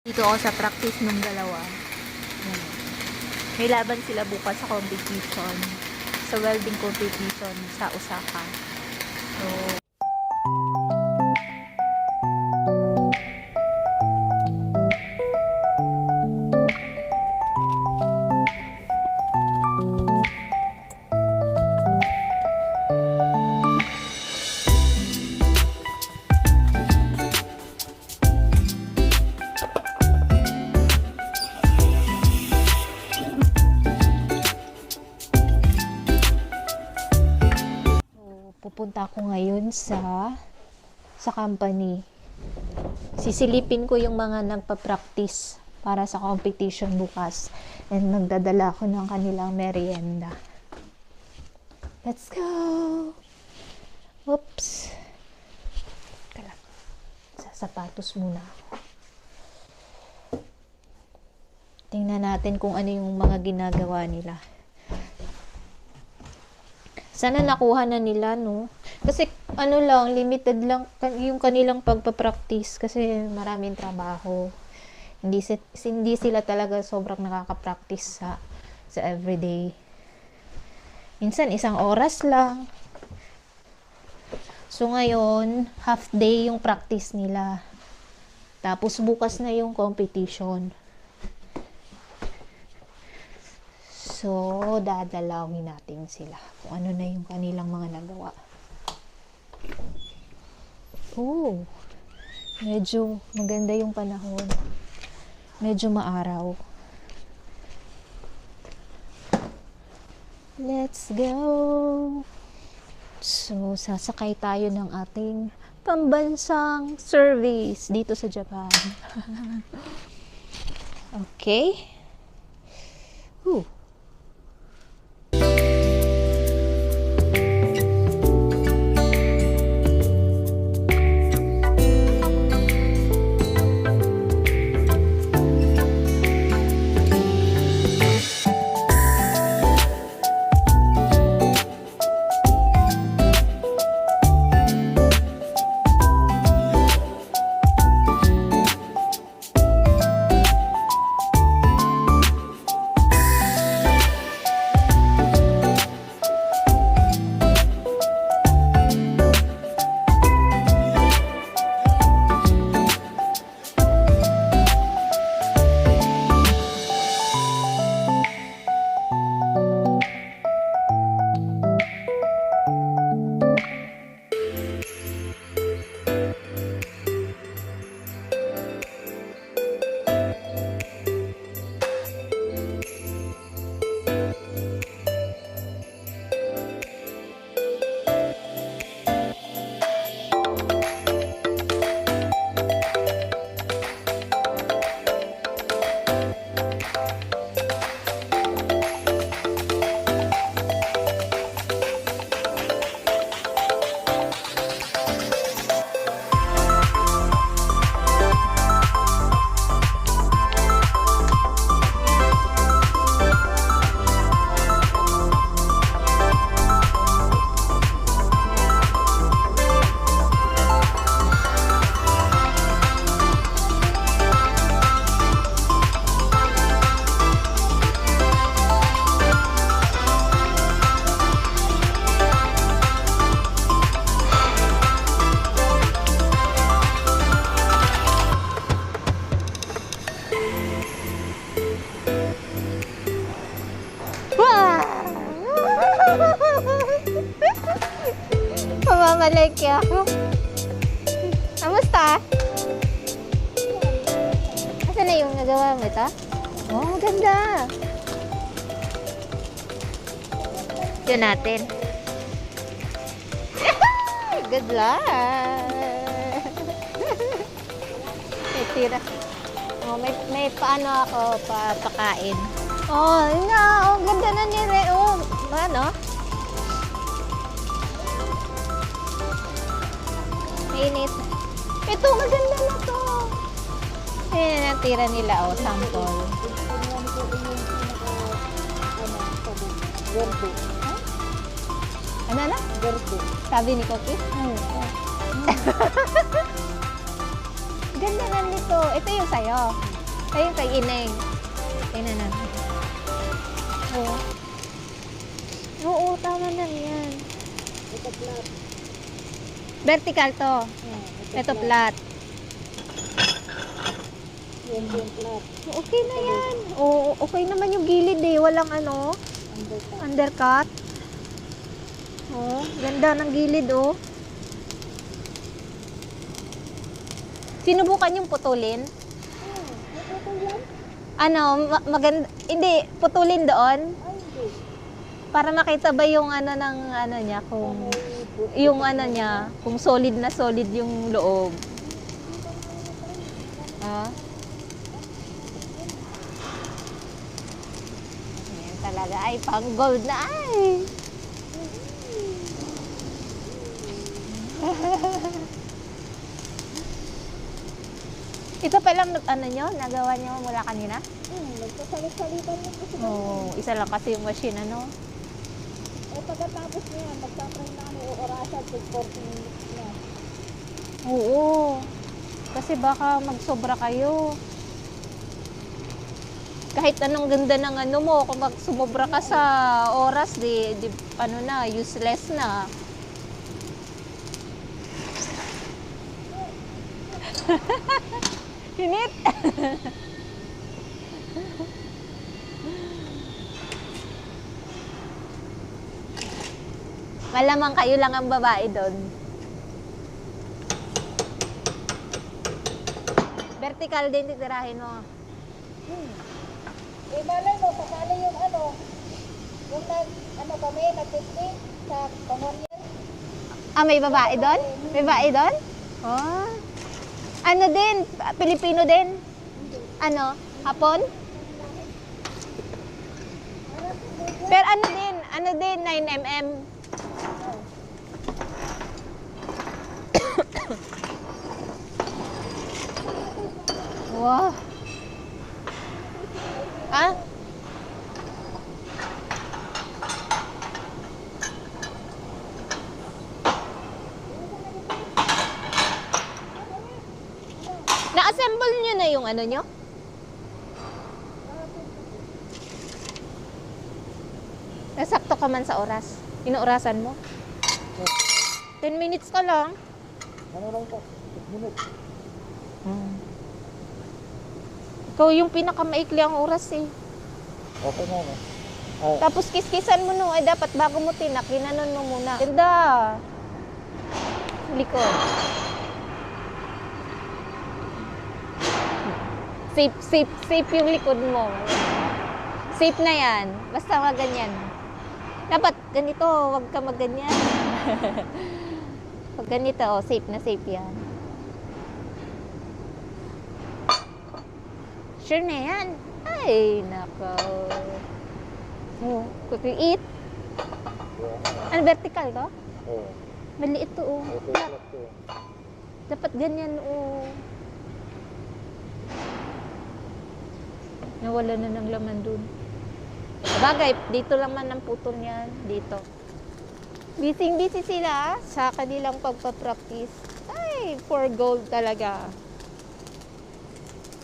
Dito ako sa practice ng dalawa. Yan. May laban sila bukas sa competition. Sa welding competition sa Osaka. So, pupunta ako ngayon sa company. Sisilipin ko yung mga nagpa-practice para sa competition bukas. And magdadala ako ng kanilang merienda. Let's go! Oops! Kala, sa sapatos muna ako. Tingnan natin kung ano yung mga ginagawa nila. Sana nakuha na nila, no? Kasi, limited lang yung kanilang pagpapractice kasi maraming trabaho. Hindi sila talaga sobrang nakaka-practice sa everyday. Minsan, 1 oras lang. So, ngayon, half day yung practice nila. Tapos, bukas na yung competition. So, dadalawin natin sila kung ano na yung kanilang mga nagawa. Oh, medyo maganda yung panahon. Medyo maaraw. Let's go! So, sasakay tayo ng ating pambansang service dito sa Japan. Okay? Whew. Mamamalike ako. Kamusta? Asa na yung nagawa mo ito? Oh, ganda. Yun natin. Good luck. May tira. Oh, may paano ako papakain. Oh, yun nga. Oh, ganda na nire. Oh, ano? Init. Ito, maganda na to. Ayan, natira nila, oh, sample. Verde. Ano na? Verde. Sabi ni Koki? Ganda na nito. Ito yung sayo. Ayun kay Ineng. Tingnan natin. Oo. Oo, tama na yan. Ito flat. Vertical to. Ito flat. Yan yung flat. Okay na yan. Oo, okay naman yung gilid eh. Walang ano, undercut. Oh, ganda ng gilid oh. Sinubukan yung putulin? Ano, maganda, hindi, putulin doon? Para makita ba yung ano ng ano niya, kung yung ano niya, kung solid na solid yung loob. Ha? Ayan talaga, ay pang gold na ay. Ito pa lang ano nyo, nagawa nyo mula kanina? Nagsasalit-salitan lang kasi. Oo, isa lang kasi yung machine ano. Eh, pagkatapos niya, magtatry na kami orasan to 40 minutes na. Oo. Kasi baka magsobra kayo. Kahit anong ganda ng ano mo, kung magsumobra ka sa oras, di ano na, useless na. Hinit! Malamang kayo lang ang babae doon. Vertical din titirahin mo. Eh, malay mo, pakala yung ano, yung ano kami, nag-picnic sa Pangonian. Ah, may babae doon? May babae doon? Oh. Ano din? Pilipino din? Ano? Hapon? Pero ano din, 9mm. Wow. Ah? Na-assemble nyo na yung ano nyo? Nasakto ka man sa oras. Inuurasan mo? 10 minutes ka lang. Ano lang po? 6 minutes. Ikaw yung pinakamaikli ang oras eh. Okay na, no? Tapos kiskisan mo no, ay dapat bago mo tinak, ginanon mo muna. Ganda. Likod. Safe yung likod mo. Safe na yan. Basta wag ganyan. Dapat ganito, wag ka magganyan. Pag ganito, oh, safe na safe yan. Sure na yan. Ay, nako. Oh, kukiit. Ano, vertical to? Oo. Maliit to, oh. Okay, flat to. Dapat ganyan, oh. Nawala na ng laman dun. Bagay, dito naman ang putol niyan. Dito. Busy sila sa kanilang pagpa-practice. Ay, for gold talaga.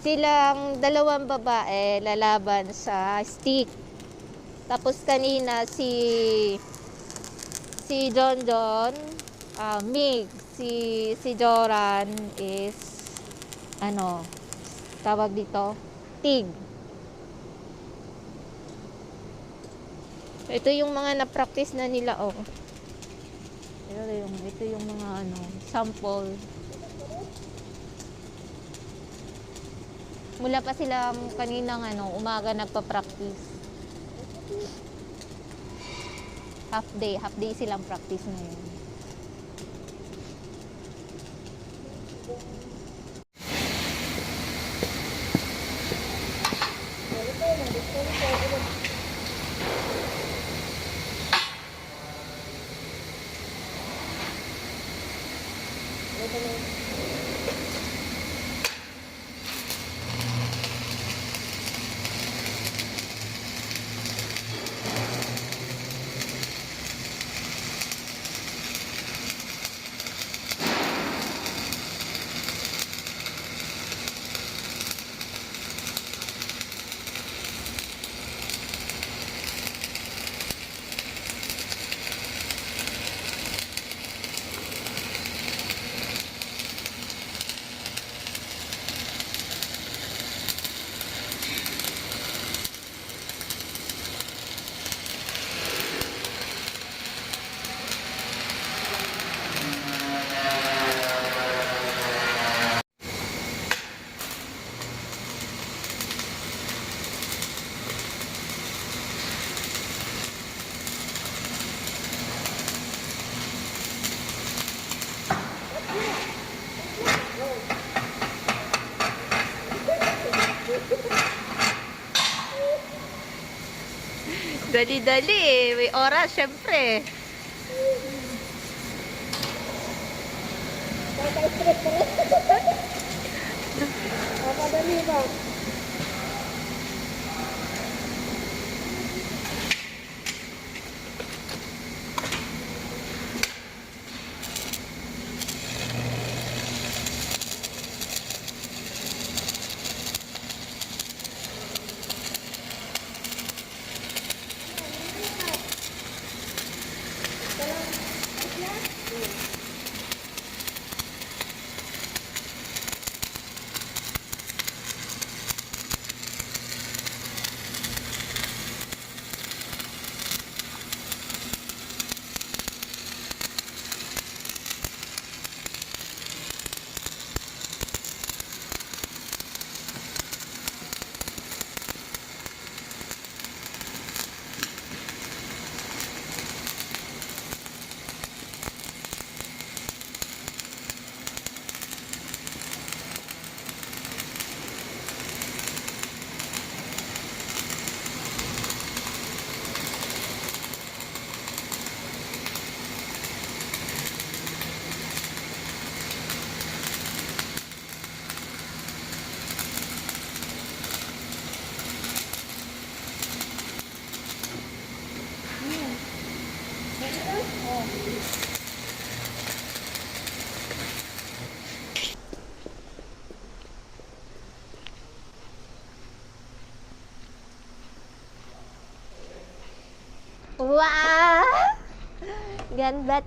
Silang dalawang babae lalaban sa stick. Tapos kanina si John, Mig, si Joran is ano, tawag dito, Tig. Ito yung mga na-practice na nila, oh. Ito yung mga ano, sample. Mula pa sila kaninang ano, umaga nagpa-practice. Half day silang practice ngayon. Dali-dali eh. May oras, syempre. Kaka-stress ka rin. Kakadali ba? Wow! Ganda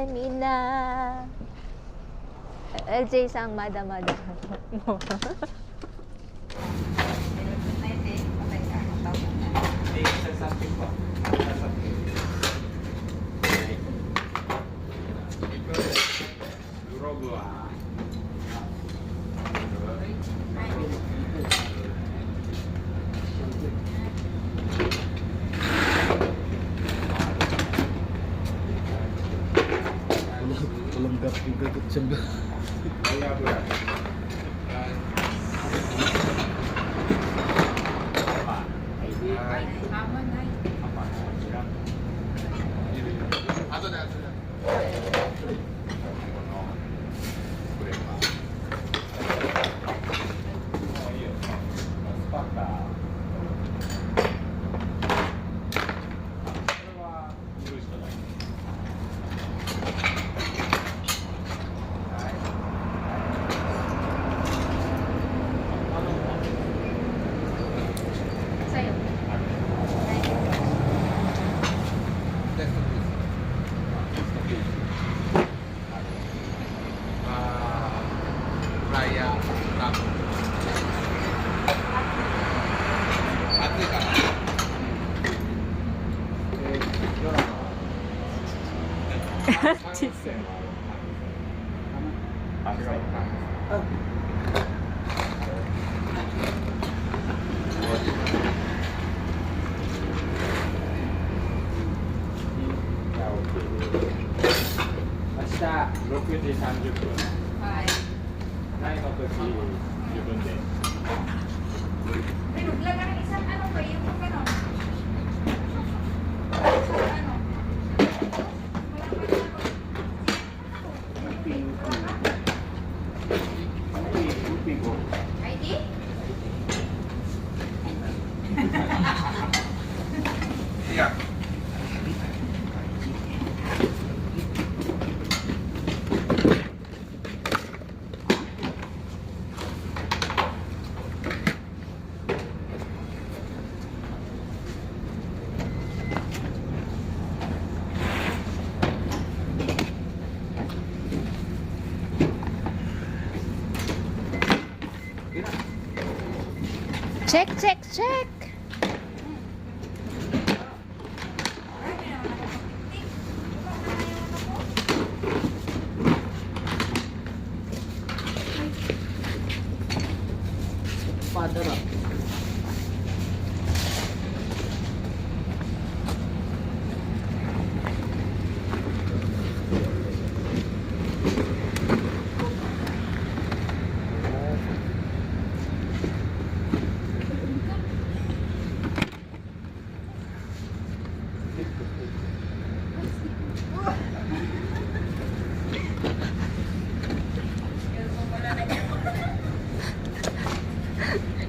Mina. LJ sang mada-mada. Walang gagot siya. Sa'yo. Raya Rabu. Ate ka.明日6時30分。はい。前の時自分で。 May naglaga ng isang ano ba yung gano'n? Isang ano? ID? Iya. Check, check, check. Padara.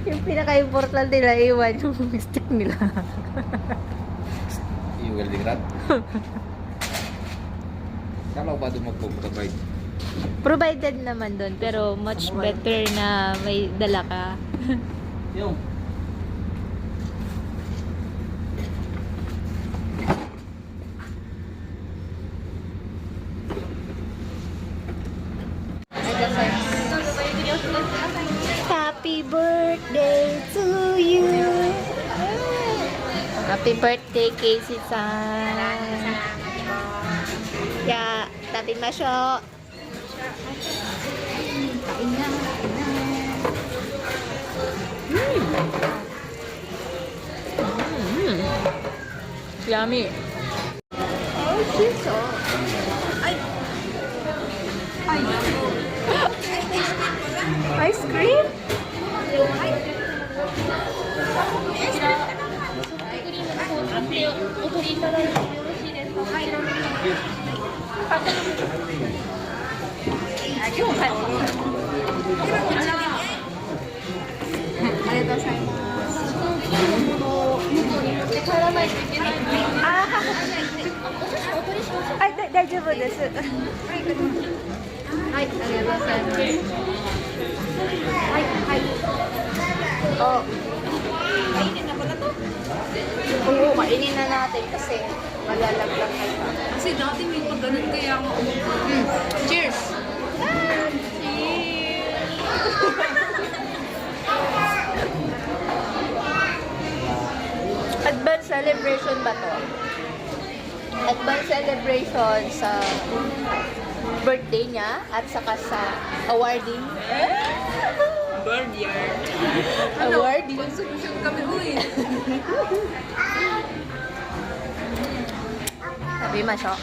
Yung pinaka-important nila, iwan yung stick nila. Yung welding rod. Kala ko ba doon magpo-provide? Provided naman doon, pero much better na may dala ka. Yung. Happy birthday to you! Happy birthday, Casey-san! Ya, tabi masyo! Kain na! Yummy! Oh, she's so... Ice cream? Ay, daijoubu desu. Ay, oh. Kainin na pala to? Oo, kainin na natin kasi malalaglag na ito. Kasi dati may pag ganun kaya ako. Cheers! Advance celebration ba to? Advance celebration sa birthday niya at saka sa awarding. Awarding. Susuk kami, uy. Sabi masyo.